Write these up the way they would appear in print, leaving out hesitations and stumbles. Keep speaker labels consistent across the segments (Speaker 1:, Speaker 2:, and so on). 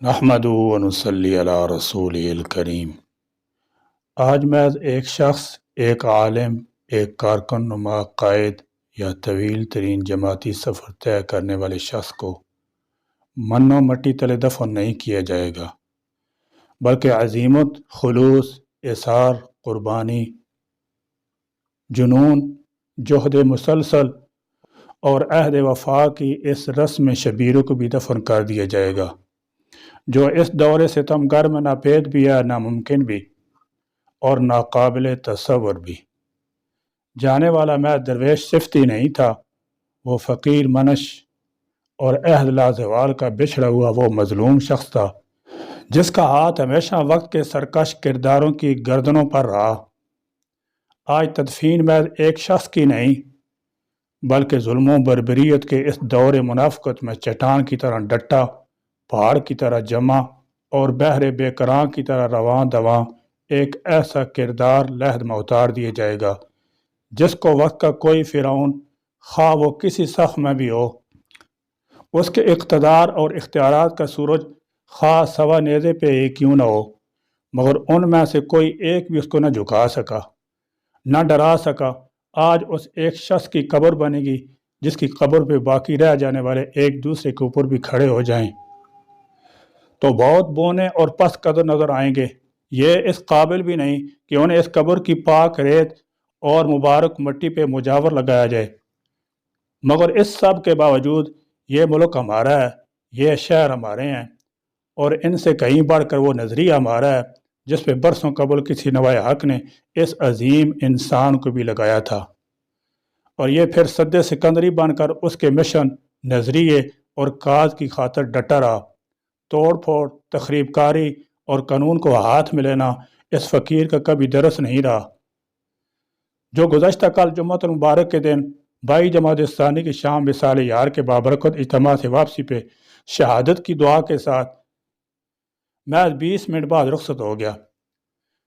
Speaker 1: نحمدہ و نصلی علی رسولہ الکریم۔ آج محض ایک شخص، ایک عالم، ایک کارکن نما قائد یا طویل ترین جماعتی سفر طے کرنے والے شخص کو من و مٹی تلے دفن نہیں کیا جائے گا، بلکہ عزیمت، خلوص، اصرار، قربانی، جنون، جہد مسلسل اور عہد وفا کی اس رسم شبیروں کو بھی دفن کر دیا جائے گا، جو اس دور ستمگر میں ناپید بھی ہے، ناممکن بھی اور ناقابل تصور بھی۔ جانے والا میں درویش صفتی نہیں تھا، وہ فقیر منش اور عہد لازوال کا بچھڑا ہوا وہ مظلوم شخص تھا جس کا ہاتھ ہمیشہ وقت کے سرکش کرداروں کی گردنوں پر رہا۔ آج تدفین محض ایک شخص کی نہیں، بلکہ ظلم و بربریت کے اس دور منافقت میں چٹان کی طرح ڈٹا، پہاڑ کی طرح جمع اور بحر بے کراں کی طرح رواں دواں ایک ایسا کردار لحد میں اتار دیا جائے گا جس کو وقت کا کوئی فرعون، خواہ وہ کسی صف میں بھی ہو، اس کے اقتدار اور اختیارات کا سورج خواہ سوا نیزے پہ ہی کیوں نہ ہو، مگر ان میں سے کوئی ایک بھی اس کو نہ جھکا سکا، نہ ڈرا سکا۔ آج اس ایک شخص کی قبر بنے گی جس کی قبر پہ باقی رہ جانے والے ایک دوسرے کے اوپر بھی کھڑے ہو جائیں تو بہت بونے اور پست قدر نظر آئیں گے۔ یہ اس قابل بھی نہیں کہ انہیں اس قبر کی پاک ریت اور مبارک مٹی پہ مجاور لگایا جائے، مگر اس سب کے باوجود یہ ملک ہمارا ہے، یہ شہر ہمارے ہیں، اور ان سے کہیں بڑھ کر وہ نظریہ ہمارا ہے جس پہ برسوں قبل کسی نوائے حق نے اس عظیم انسان کو بھی لگایا تھا، اور یہ پھر سد سکندری بن کر اس کے مشن، نظریے اور کاز کی خاطر ڈٹا رہا۔ توڑ پھوڑ، تخریب کاری اور قانون کو ہاتھ میں لینا اس فقیر کا کبھی درس نہیں رہا، جو گزشتہ کل جمعۃ المبارک کے دن 22 جمادی الثانی کی شام وصال یار کے بابرکت اجتماع سے واپسی پہ شہادت کی دعا کے ساتھ محض 20 منٹ بعد رخصت ہو گیا۔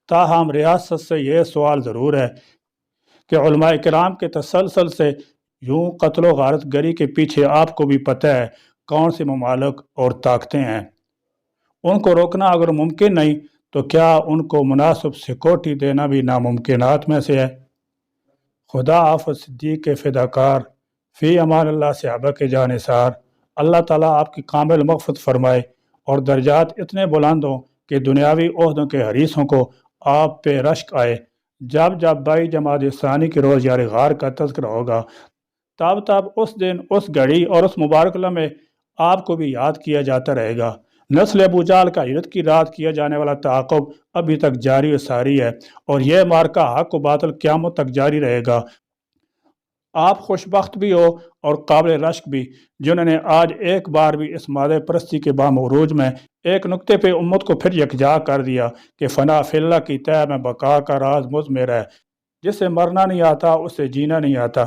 Speaker 1: تاہم ریاست سے یہ سوال ضرور ہے کہ علماء کرام کے تسلسل سے یوں قتل و غارت گری کے پیچھے آپ کو بھی پتہ ہے کون سے ممالک اور طاقتیں ہیں۔ ان کو روکنا اگر ممکن نہیں تو کیا ان کو مناسب سیکورٹی دینا بھی ناممکنات میں سے ہے؟ خدا حافظ صدیق فداکار، فی امان اللہ صحابہ کے جانثار۔ اللہ تعالیٰ آپ کی کامل مغفرت فرمائے اور درجات اتنے بلند ہوں کہ دنیاوی عہدوں کے حریصوں کو آپ پہ رشک آئے۔ جب جب 22 جمادی الثانی کی روز یار غار کا تذکرہ ہوگا، تب تب اس دن، اس گھڑی اور اس مبارک لمحے آپ کو بھی یاد کیا جاتا رہے گا۔ نسل ابو جہل کا ہجرت کی رات کیا جانے والا تعاقب ابھی تک جاری و ساری ہے، اور یہ مارکہ حق و باطل قیامت تک جاری رہے گا۔ آپ خوشبخت بھی ہو اور قابل رشک بھی، جنہوں نے آج ایک بار بھی اس مادہ پرستی کے بام عروج میں ایک نقطے پہ امت کو پھر یکجا کر دیا کہ فنا فی اللہ کی تہ میں بقا کا راز مضمر ہے، جسے مرنا نہیں آتا اسے جینا نہیں آتا۔